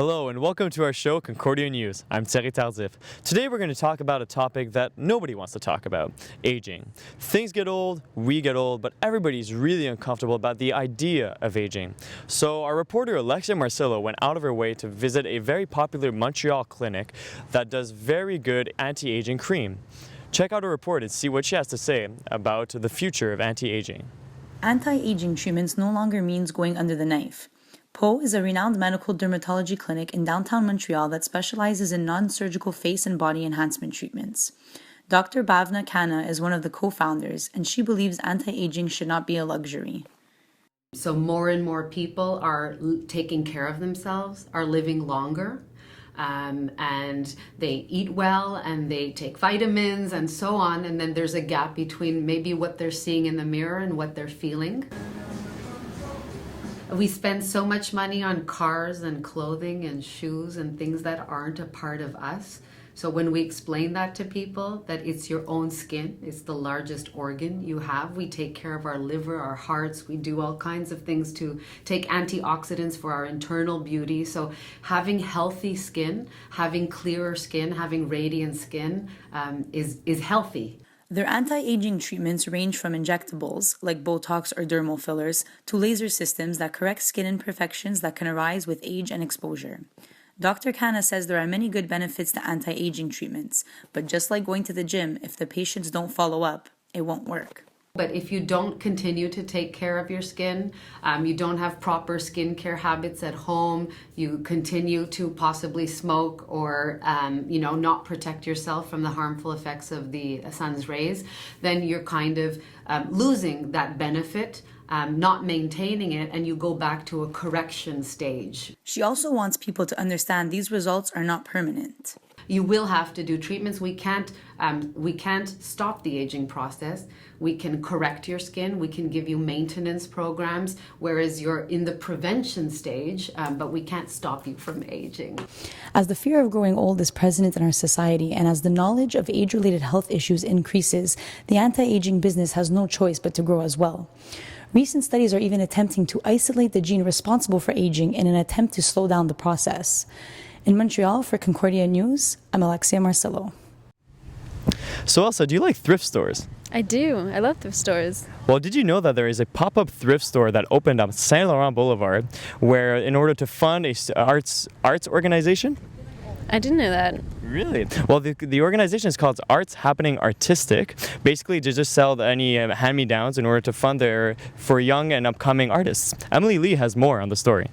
Hello and welcome to our show Concordia News. I'm Thierry Tardif. Today we're going to talk about a topic that nobody wants to talk about, aging. Things get old, we get old, but everybody's really uncomfortable about the idea of aging. So our reporter Alexia Marsillo went out of her way to visit a very popular Montreal clinic that does very good anti-aging cream. Check out her report and see what she has to say about the future of anti-aging. Anti-aging treatments no longer means going under the knife. PO is a renowned medical dermatology clinic in downtown Montreal that specializes in non-surgical face and body enhancement treatments. Dr. Bhavna Khanna is one of the co-founders, and she believes anti-aging should not be a luxury. So more and more people are taking care of themselves, are living longer, and they eat well and they take vitamins and so on, and then there's a gap between maybe what they're seeing in the mirror and what they're feeling. We spend so much money on cars and clothing and shoes and things that aren't a part of us. So when we explain that to people, that it's your own skin, it's the largest organ you have. We take care of our liver, our hearts, we do all kinds of things to take antioxidants for our internal beauty. So having healthy skin, having clearer skin, having radiant skin is healthy. Their anti-aging treatments range from injectables, like Botox or dermal fillers, to laser systems that correct skin imperfections that can arise with age and exposure. Dr. Khanna says there are many good benefits to anti-aging treatments, but just like going to the gym, if the patients don't follow up, it won't work. But if you don't continue to take care of your skin, you don't have proper skincare habits at home, you continue to possibly smoke or not protect yourself from the harmful effects of the sun's rays, then you're kind of losing that benefit, not maintaining it, and you go back to a correction stage. She also wants people to understand these results are not permanent. You will have to do treatments. We can't stop the aging process. We can correct your skin. We can give you maintenance programs, whereas you're in the prevention stage, but we can't stop you from aging. As the fear of growing old is present in our society, and as the knowledge of age-related health issues increases, the anti-aging business has no choice but to grow as well. Recent studies are even attempting to isolate the gene responsible for aging in an attempt to slow down the process. In Montreal, for Concordia News, I'm Alexia Marsillo. So Elsa, do you like thrift stores? I do. I love thrift stores. Well, did you know that there is a pop-up thrift store that opened on Saint Laurent Boulevard where in order to fund a arts organization? I didn't know that. Really? Well, the organization is called Arts Happening Artistic. Basically, to just sell any hand-me-downs in order to fund for young and upcoming artists. Emily Lee has more on the story.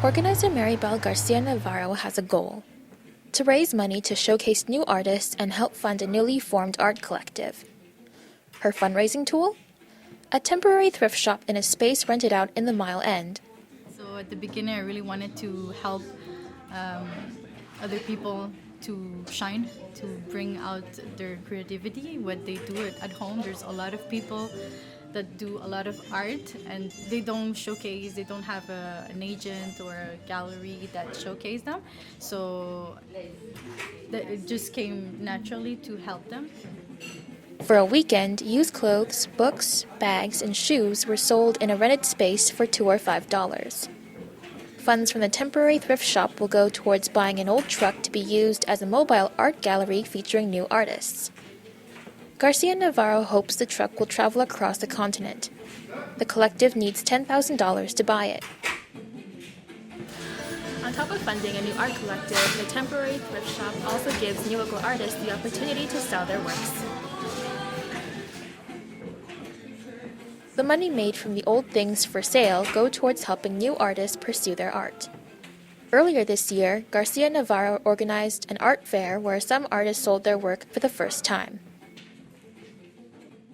Organizer Maribel Garcia Navarro has a goal: to raise money to showcase new artists and help fund a newly formed art collective. Her fundraising tool? A temporary thrift shop in a space rented out in the Mile End. So at the beginning, I really wanted to help other people to shine, to bring out their creativity, what they do at home. There's a lot of people that do a lot of art and they don't showcase, they don't have an agent or a gallery that showcase them. So it just came naturally to help them. For a weekend, used clothes, books, bags, and shoes were sold in a rented space for $2 or $5. Funds from the temporary thrift shop will go towards buying an old truck to be used as a mobile art gallery featuring new artists. Garcia Navarro hopes the truck will travel across the continent. The collective needs $10,000 to buy it. On top of funding a new art collective, the temporary thrift shop also gives new local artists the opportunity to sell their works. The money made from the old things for sale go towards helping new artists pursue their art. Earlier this year, Garcia Navarro organized an art fair where some artists sold their work for the first time.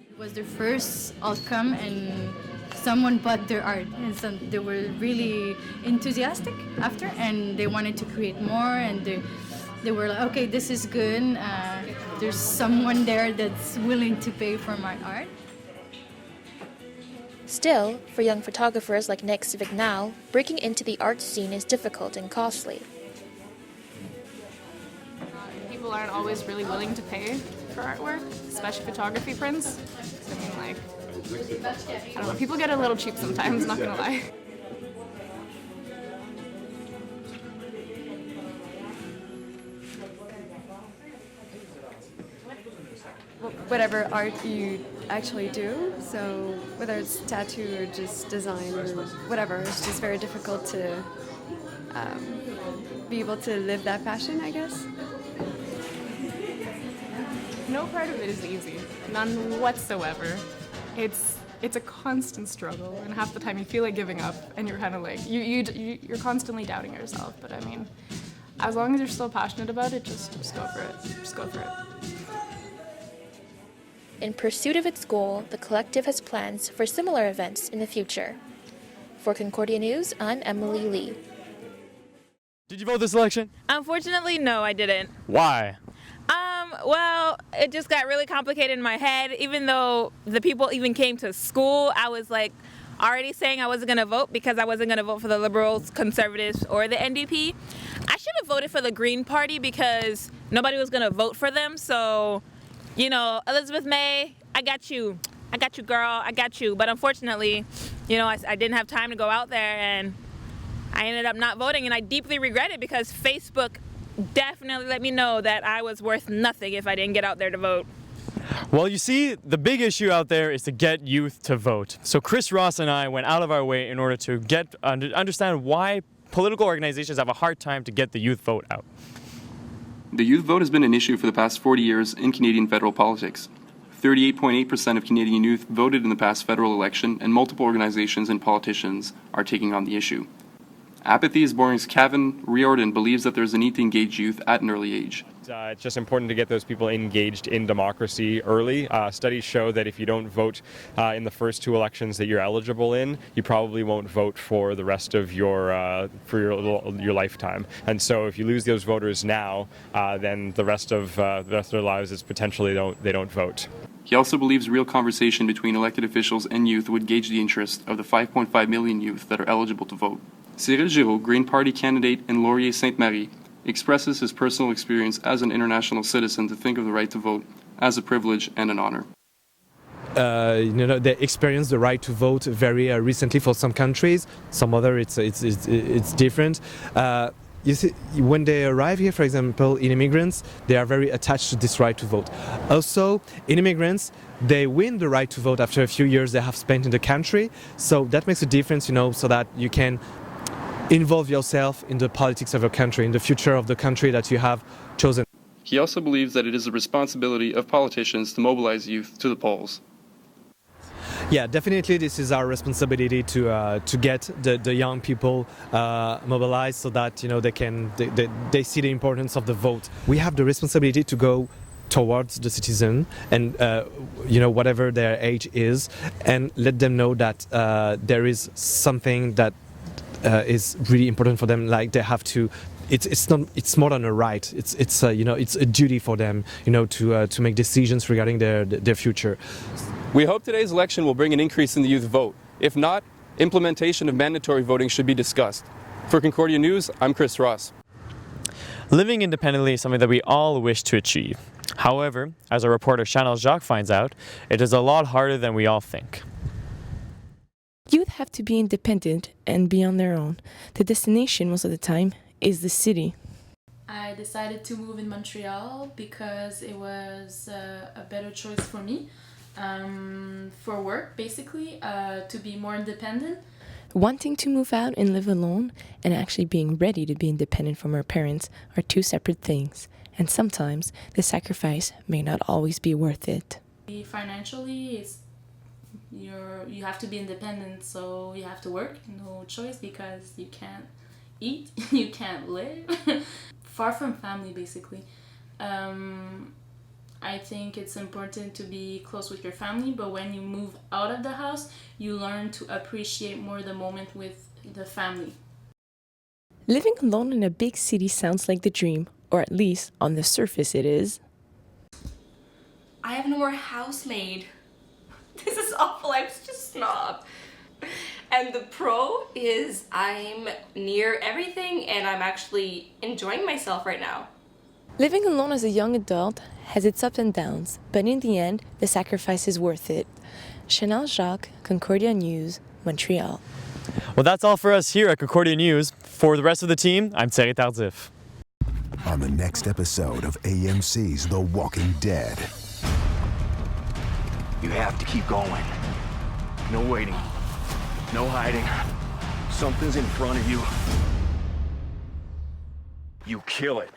It was their first outcome and someone bought their art and they were really enthusiastic after and they wanted to create more and they were like, okay, this is good. There's someone there that's willing to pay for my art. Still, for young photographers like Nick Vignal, breaking into the art scene is difficult and costly. people aren't always really willing to pay for artwork, especially photography prints. I mean, like, I don't know, people get a little cheap sometimes, not gonna lie. Whatever art you actually do, so whether it's tattoo or just design or whatever, it's just very difficult to be able to live that passion, I guess. No part of it is easy, none whatsoever. It's a constant struggle, and half the time you feel like giving up, and you're kind of like, you're constantly doubting yourself, but I mean, as long as you're still passionate about it, just go for it, just go for it. In pursuit of its goal, the collective has plans for similar events in the future. For Concordia News, I'm Emily Lee. Did you vote this election? Unfortunately, no, I didn't. Why? Well, it just got really complicated in my head. Even though the people even came to school, I was like already saying I wasn't going to vote because I wasn't going to vote for the Liberals, Conservatives, or the NDP. I should have voted for the Green Party because nobody was going to vote for them. So, you know, Elizabeth May, I got you. I got you, girl. I got you. But unfortunately, you know, I didn't have time to go out there, and I ended up not voting, and I deeply regret it because Facebook definitely let me know that I was worth nothing if I didn't get out there to vote. Well, you see, the big issue out there is to get youth to vote. So Chris Ross and I went out of our way in order to understand why political organizations have a hard time to get the youth vote out. The youth vote has been an issue for the past 40 years in Canadian federal politics. 38.8% of Canadian youth voted in the past federal election, and multiple organizations and politicians are taking on the issue. Apathy is boring as Kevin Riordan believes that there's a need to engage youth at an early age. It's just important to get those people engaged in democracy early. Studies show that if you don't vote in the first two elections that you're eligible in, you probably won't vote for the rest of your lifetime. And so if you lose those voters now, then the rest of their lives is potentially they don't vote. He also believes real conversation between elected officials and youth would gauge the interest of the 5.5 million youth that are eligible to vote. Cyril Giraud, Green Party candidate in Laurier-Sainte-Marie, expresses his personal experience as an international citizen to think of the right to vote as a privilege and an honor. They experienced the right to vote very recently for some countries. Some other it's different. You see, when they arrive here, for example, in immigrants, they are very attached to this right to vote. Also, in immigrants, they win the right to vote after a few years they have spent in the country. So that makes a difference, so that you can involve yourself in the politics of your country, in the future of the country that you have chosen. He also believes that it is the responsibility of politicians to mobilize youth to the polls. Yeah, definitely this is our responsibility to get the young people mobilized so that they see the importance of the vote. We have the responsibility to go towards the citizen and whatever their age is, and let them know that there is something that is really important for them. Like they have to. It's more than a right. It's a duty for them. To make decisions regarding their future. We hope today's election will bring an increase in the youth vote. If not, implementation of mandatory voting should be discussed. For Concordia News, I'm Chris Ross. Living independently is something that we all wish to achieve. However, as our reporter Jacques finds out, it is a lot harder than we all think. Youth have to be independent and be on their own. The destination most of the time is the city. I decided to move in Montreal because it was a better choice for me. For work, basically, to be more independent. Wanting to move out and live alone and actually being ready to be independent from our parents are two separate things, and sometimes the sacrifice may not always be worth it. Financially, you have to be independent, so you have to work, no choice, because you can't eat, you can't live. Far from family, basically. I think it's important to be close with your family, but when you move out of the house, you learn to appreciate more the moment with the family. Living alone in a big city sounds like the dream, or at least on the surface it is. I have no more housemaid. This is awful, I'm such a snob. And the pro is I'm near everything and I'm actually enjoying myself right now. Living alone as a young adult has its ups and downs, but in the end, the sacrifice is worth it. Chanel Jacques, Concordia News, Montreal. Well, that's all for us here at Concordia News. For the rest of the team, I'm Thierry Tardif. On the next episode of AMC's The Walking Dead. You have to keep going. No waiting. No hiding. Something's in front of you. You kill it.